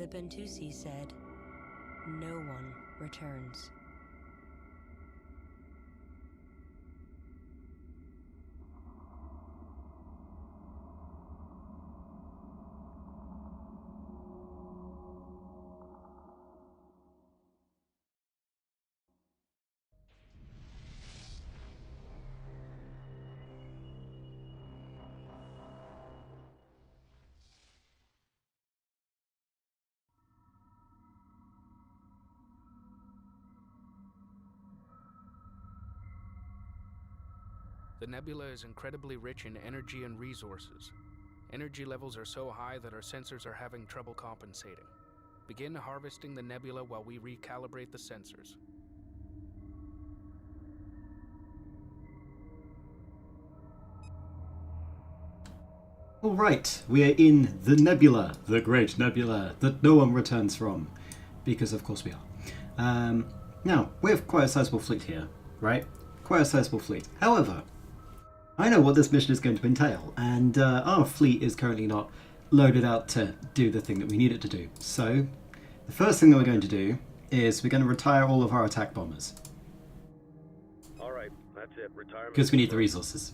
the Bentusi said, "No one returns." The nebula is incredibly rich in energy and resources. Energy levels are so high that our sensors are having trouble compensating. Begin harvesting the nebula while we recalibrate the sensors. Alright, we are in the nebula, the Great Nebula, that no one returns from. Because of course we are. Now, we have quite a sizable fleet here, right? Quite a sizable fleet. However, I know what this mission is going to entail, and our fleet is currently not loaded out to do the thing that we need it to do. So, the first thing that we're going to do is we're going to retire all of our attack bombers. Alright, that's it. Retirement. Because we need the resources.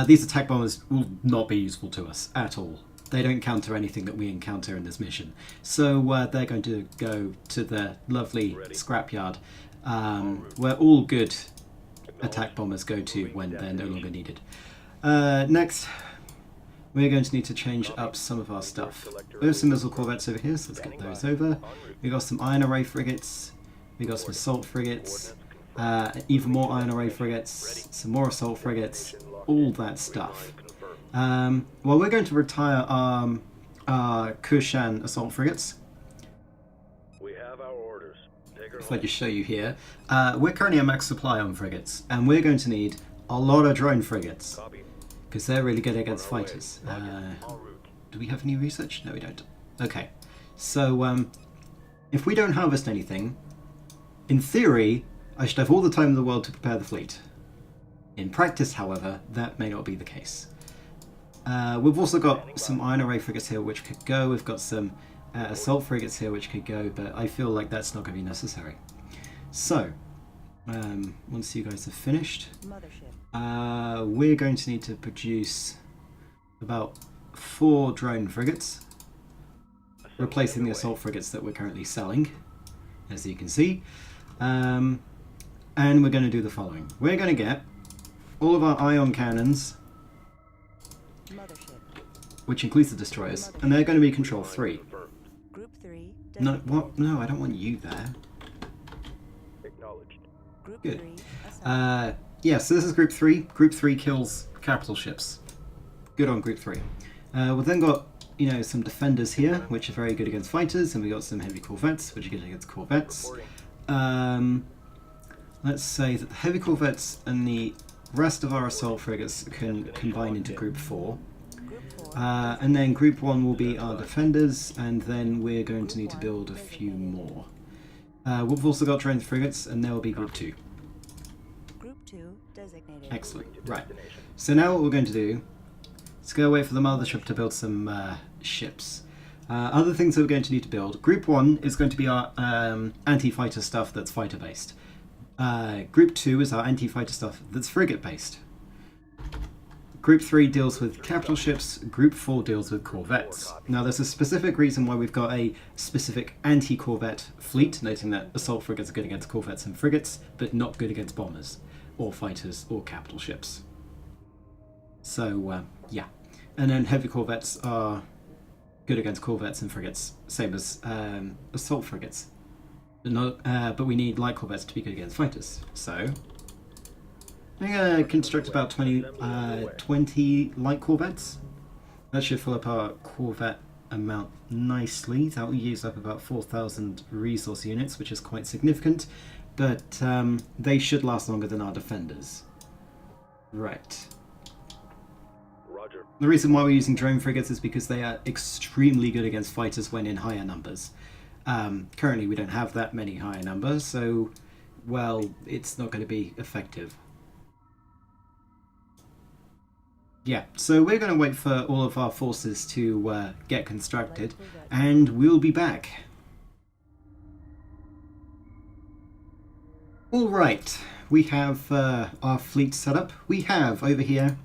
These attack bombers will not be useful to us at all. They don't counter anything that we encounter in this mission. So they're going to go to the lovely scrapyard, where all good attack bombers go to when they're no longer needed. Next, we're going to need to change up some of our stuff. We have some missile corvettes over here, so let's get those over. We got some iron array frigates. We got some assault frigates. Even more iron array frigates. Some more assault frigates. All that stuff. Well, we're going to retire our Kushan assault frigates. We have our orders. If I just show you here, we're currently at max supply on frigates, and we're going to need a lot of drone frigates because they're really good against fighters. Do we have any research? No, we don't. Okay, so if we don't harvest anything, in theory, I should have all the time in the world to prepare the fleet. In practice, however, that may not be the case. We've also got some iron array frigates here which could go. We've got some assault frigates here which could go, but I feel like that's not going to be necessary. So, once you guys have finished, we're going to need to produce about 4 drone frigates, replacing the assault frigates that we're currently selling, as you can see. And we're going to do the following. We're going to get all of our ion cannons, which includes the destroyers, and they're going to be control 3. Group 3. No, what? No, I don't want you there. Acknowledged. Group Good. 3 assigned. Yeah, so this is Group 3. Group 3 kills capital ships. Good on Group 3. We've then got, some defenders here, which are very good against fighters, and we got some heavy corvettes, which are good against corvettes. Let's say that the heavy corvettes and the rest of our assault frigates can combine into Group 4. And then Group 1 will be our defenders, and then we're going to need to build a few more. We've also got trained frigates, and there will be Group 2. Group 2 designated. Excellent. Right. So now what we're going to do is go wait for the mothership to build some ships. Other things that we're going to need to build. Group 1 is going to be our anti-fighter stuff that's fighter-based. Group 2 is our anti-fighter stuff that's frigate-based. Group 3 deals with capital ships, Group 4 deals with corvettes. Now there's a specific reason why we've got a specific anti-corvette fleet, noting that assault frigates are good against corvettes and frigates, but not good against bombers, or fighters, or capital ships. So, yeah. And then heavy corvettes are good against corvettes and frigates, same as assault frigates. But we need light corvettes to be good against fighters, so I'm going to construct about 20 light corvettes. That should fill up our corvette amount nicely. That will use up about 4,000 resource units, which is quite significant, but they should last longer than our defenders. Right. Roger. The reason why we're using drone frigates is because they are extremely good against fighters when in higher numbers. Currently we don't have that many higher numbers, so, well, it's not going to be effective. Yeah, so we're going to wait for all of our forces to get constructed, and we'll be back. All right, we have our fleet set up. We have over here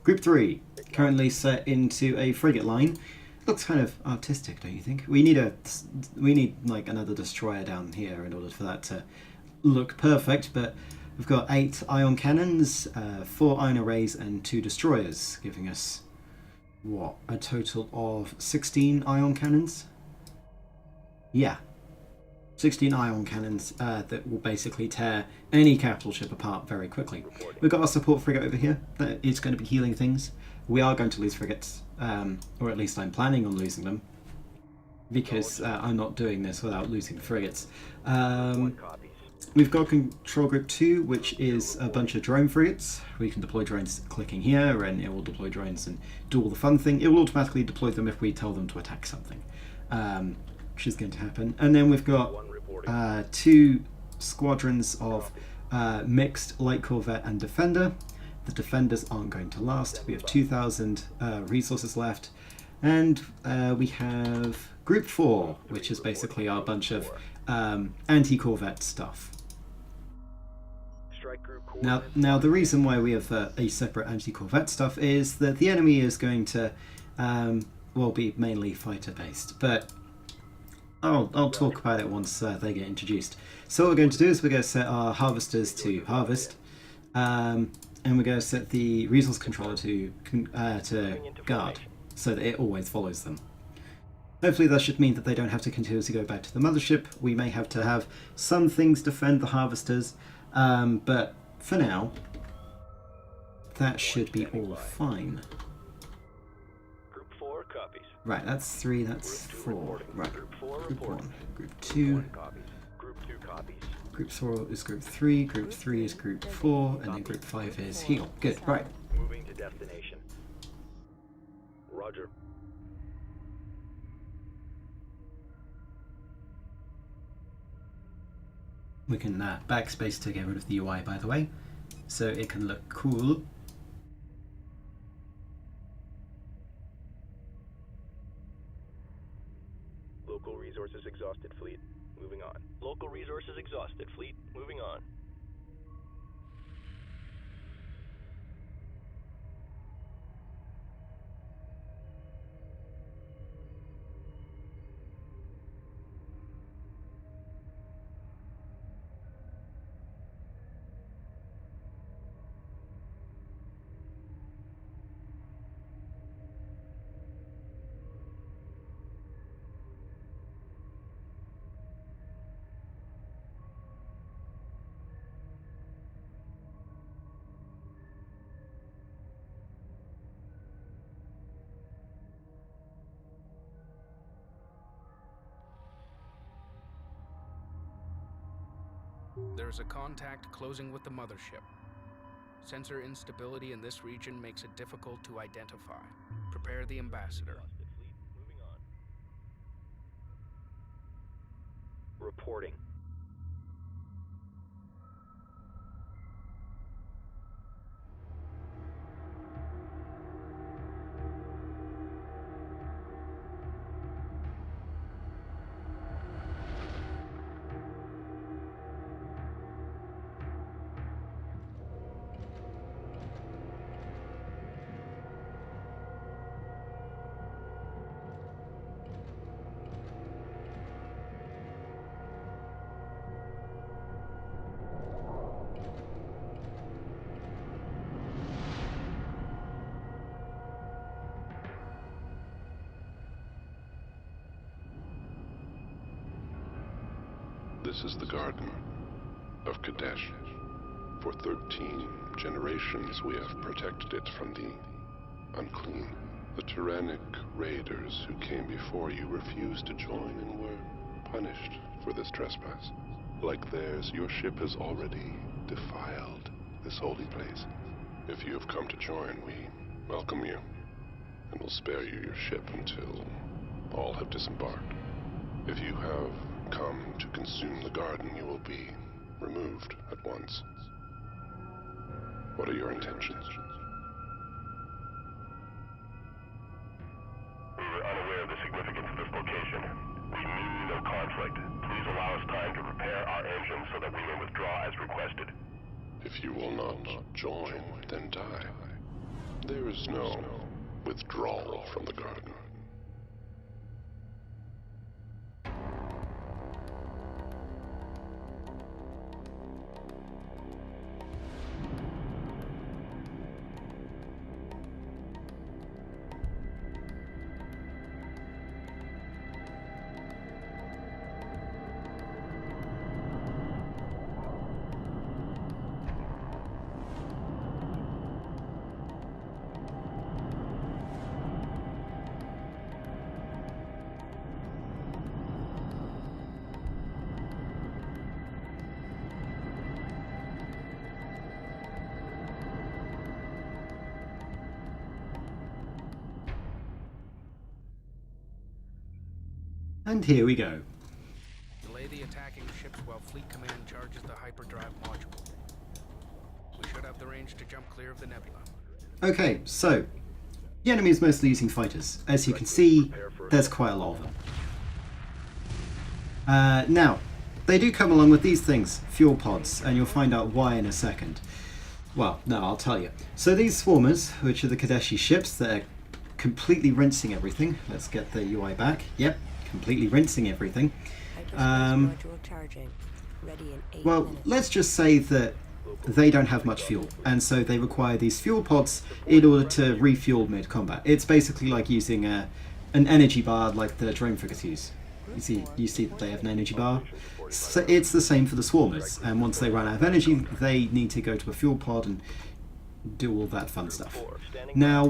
Group 3, currently set into a frigate line. Looks kind of artistic, don't you think? We need like another destroyer down here in order for that to look perfect. But we've got 8 ion cannons, 4 ion arrays, and 2 destroyers, giving us what, a total of 16 ion cannons. Yeah. 16 ion cannons that will basically tear any capital ship apart very quickly. We've got our support frigate over here that is going to be healing things. We are going to lose frigates, or at least I'm planning on losing them, because I'm not doing this without losing frigates. We've got Control Group 2, which is a bunch of drone frigates. We can deploy drones clicking here, and it will deploy drones and do all the fun thing. It will automatically deploy them if we tell them to attack something. Which is going to happen. And then we've got 2 squadrons of mixed light corvette and defender. The defenders aren't going to last. We have 2,000 resources left. And we have Group 4, which is basically our bunch of anti-corvette stuff. Now the reason why we have a separate anti-corvette stuff is that the enemy is going to be mainly fighter based, but I'll talk about it once they get introduced. So what we're going to do is we're going to set our harvesters to harvest, and we're going to set the resource controller to guard, so that it always follows them. Hopefully that should mean that they don't have to continuously go back to the mothership. We may have to have some things defend the harvesters, but for now, that should be all fine. Right, that's 3, that's 4. Right, Group 1, Group 2, Group 4 is Group 3, Group 3 is Group 4, and then Group 5 is heal. Good, right. Moving to destination. Roger. We can backspace to get rid of the UI, by the way, so it can look cool. Local resources exhausted, fleet. Moving on. Local resources exhausted, fleet. Moving on. There is a contact closing with the mothership. Sensor instability in this region makes it difficult to identify. Prepare the ambassador. Reporting. This is the garden of Kadesh. For 13 generations we have protected it from the unclean. The tyrannic raiders who came before you refused to join and were punished for this trespass. Like theirs, your ship has already defiled this holy place. If you have come to join, we welcome you, and will spare you your ship until all have disembarked. If you have come to consume the garden, you will be removed at once. What are your intentions? We were unaware of the significance of this location. We mean no conflict. Please allow us time to prepare our engines so that we may withdraw as requested. If you will not join, then die. There is no withdrawal from the garden. And here we go. Delay the attacking ships while Fleet Command charges the hyperdrive module. We should have the range to jump clear of the nebula. Okay, so the enemy is mostly using fighters. As you can see, there's quite a lot of them. Now, they do come along with these things, fuel pods, and you'll find out why in a second. Well, no, I'll tell you. So these swarmers, which are the Kadeshi ships that are completely rinsing everything. Let's get the UI back. Yep, completely rinsing everything. Module charging. Ready in 8 Well, minutes. let's just say that they don't have much fuel, and so they require these fuel pods in order to refuel mid-combat. It's basically like using an energy bar like the drone frigates use. You see that they have an energy bar. So it's the same for the swarmers, and once they run out of energy, they need to go to a fuel pod and do all that fun stuff. Now,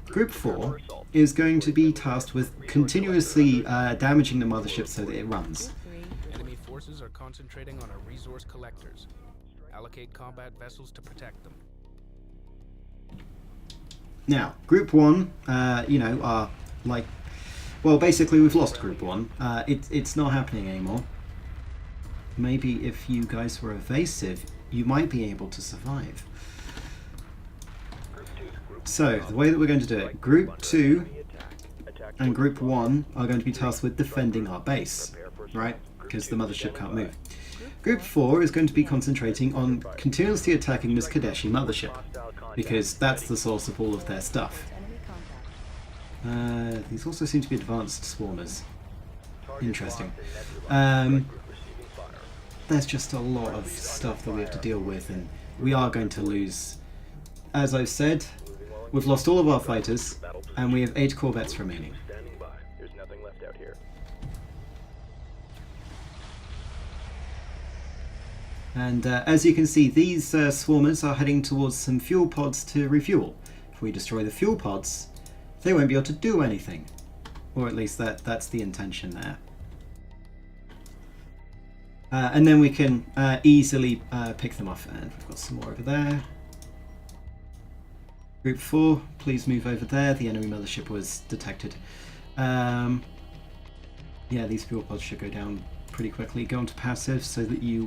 Group 4 is going to be tasked with continuously damaging the mothership so that it runs. Enemy forces are concentrating on our resource collectors. Allocate combat vessels to protect them. Now, Group 1, are like... Well, basically we've lost Group 1. It's not happening anymore. Maybe if you guys were evasive, you might be able to survive. So, the way that we're going to do it, Group 2 and Group 1 are going to be tasked with defending our base, right? Because the mothership can't move. Group 4 is going to be concentrating on continuously attacking this Kadeshi mothership, because that's the source of all of their stuff. These also seem to be advanced swarmers. Interesting. There's just a lot of stuff that we have to deal with, and we are going to lose. As I've said, we've lost all of our fighters, and we have 8 corvettes remaining. There's nothing left out here. And as you can see, these swarmers are heading towards some fuel pods to refuel. If we destroy the fuel pods, they won't be able to do anything. Or at least that's the intention there. And then we can easily pick them off. And we've got some more over there. Group 4, please move over there. The enemy mothership was detected. Yeah, these fuel pods should go down pretty quickly. Go onto passive so that you,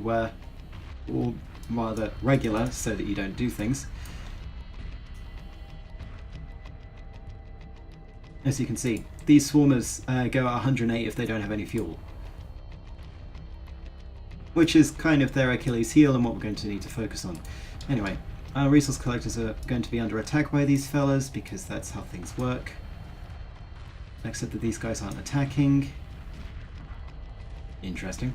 or rather regular, so that you don't do things. As you can see, these swarmers go at 108 if they don't have any fuel. Which is kind of their Achilles heel and what we're going to need to focus on. Anyway, our resource collectors are going to be under attack by these fellas because that's how things work. Except that these guys aren't attacking. Interesting.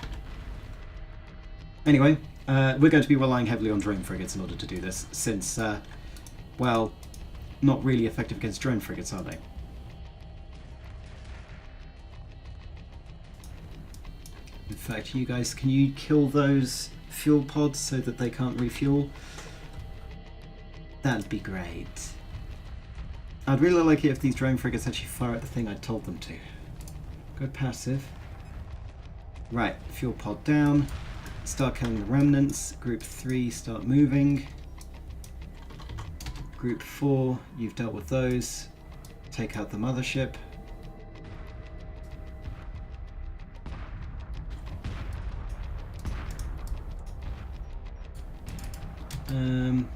Anyway, we're going to be relying heavily on drone frigates in order to do this, since, well, not really effective against drone frigates, are they? In fact, you guys, can you kill those fuel pods so that they can't refuel? That'd be great. I'd really like it if these drone frigates actually fire at the thing I told them to. Go passive. Right, fuel pod down. Start killing the remnants. Group 3, start moving. Group 4, you've dealt with those. Take out the mothership.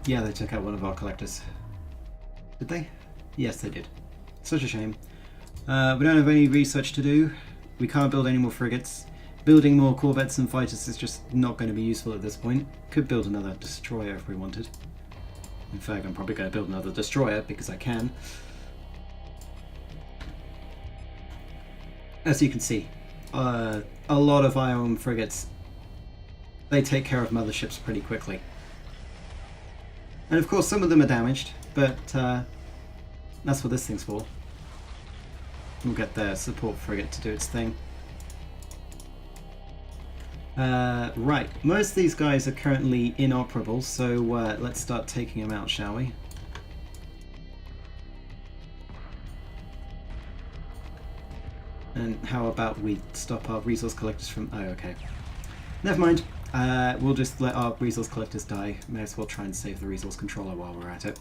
Yeah, they took out one of our collectors. Did they? Yes, they did. Such a shame. We don't have any research to do. We can't build any more frigates. Building more corvettes and fighters is just not going to be useful at this point. Could build another destroyer if we wanted. In fact, I'm probably going to build another destroyer because I can. As you can see, a lot of ion frigates, they take care of motherships pretty quickly. And of course some of them are damaged, but that's what this thing's for. We'll get the support frigate to do its thing. Right, most of these guys are currently inoperable, so let's start taking them out, shall we? And how about we stop our resource collectors from... Oh, okay. Never mind. We'll just let our resource collectors die. May as well try and save the resource controller while we're at it.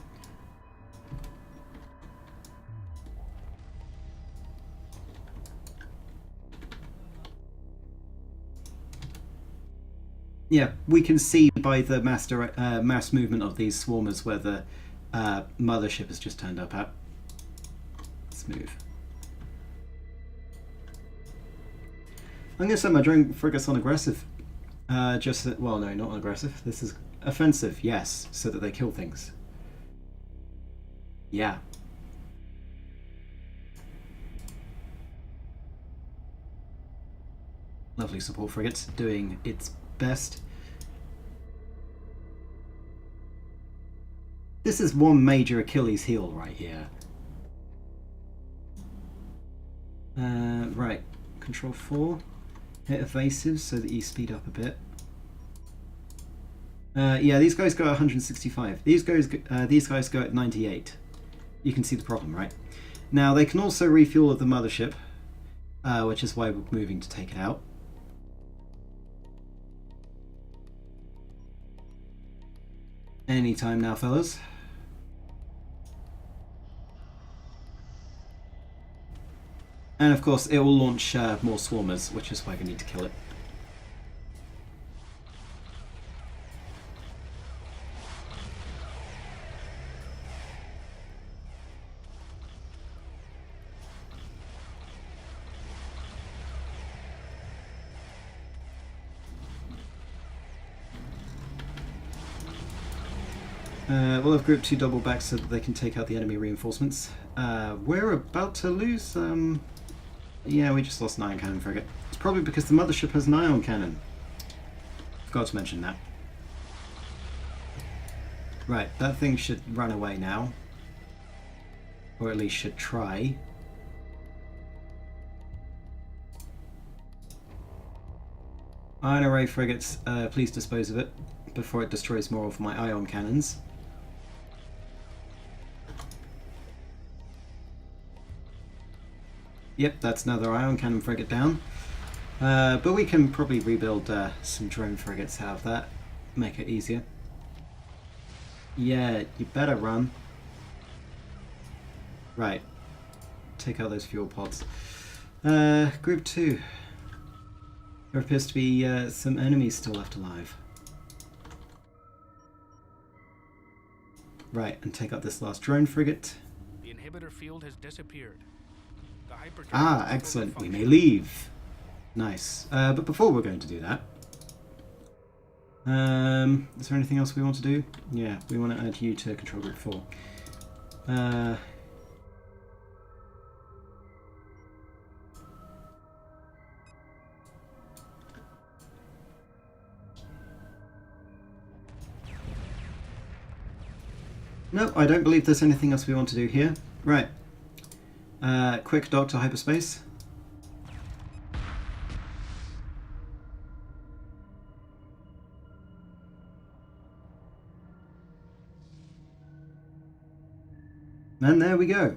Yeah, we can see by the mass movement of these swarmers where the mothership has just turned up at. Let's move. I'm going to set my drone frigates on aggressive. Well, no, not on aggressive. This is offensive, yes, so that they kill things. Yeah. Lovely support frigates doing its best. This is one major Achilles heel right here. Right, control 4. Hit evasive so that you speed up a bit. Yeah, these guys go at 165. These guys go at 98. You can see the problem, right? Now they can also refuel at the mothership, which is why we're moving to take it out. Anytime now, fellas. And of course, it will launch more swarmers, which is why we need to kill it. We'll have Group 2 double back so that they can take out the enemy reinforcements. We're about to lose... yeah, we just lost an ion cannon frigate. It's probably because the mothership has an ion cannon. Forgot to mention that. Right, that thing should run away now. Or at least should try. Ion array frigates, please dispose of it before it destroys more of my ion cannons. Yep, that's another ion cannon frigate down. But we can probably rebuild some drone frigates out of that. Make it easier. Yeah, you better run. Right. Take out those fuel pods. Group 2. There appears to be some enemies still left alive. Right, and take out this last drone frigate. The inhibitor field has disappeared. Ah, excellent. We may leave. Nice. But before we're going to do that, is there anything else we want to do? Yeah, we want to add you to Control Group 4. No, I don't believe there's anything else we want to do here. Right. Quick dock to hyperspace. And there we go.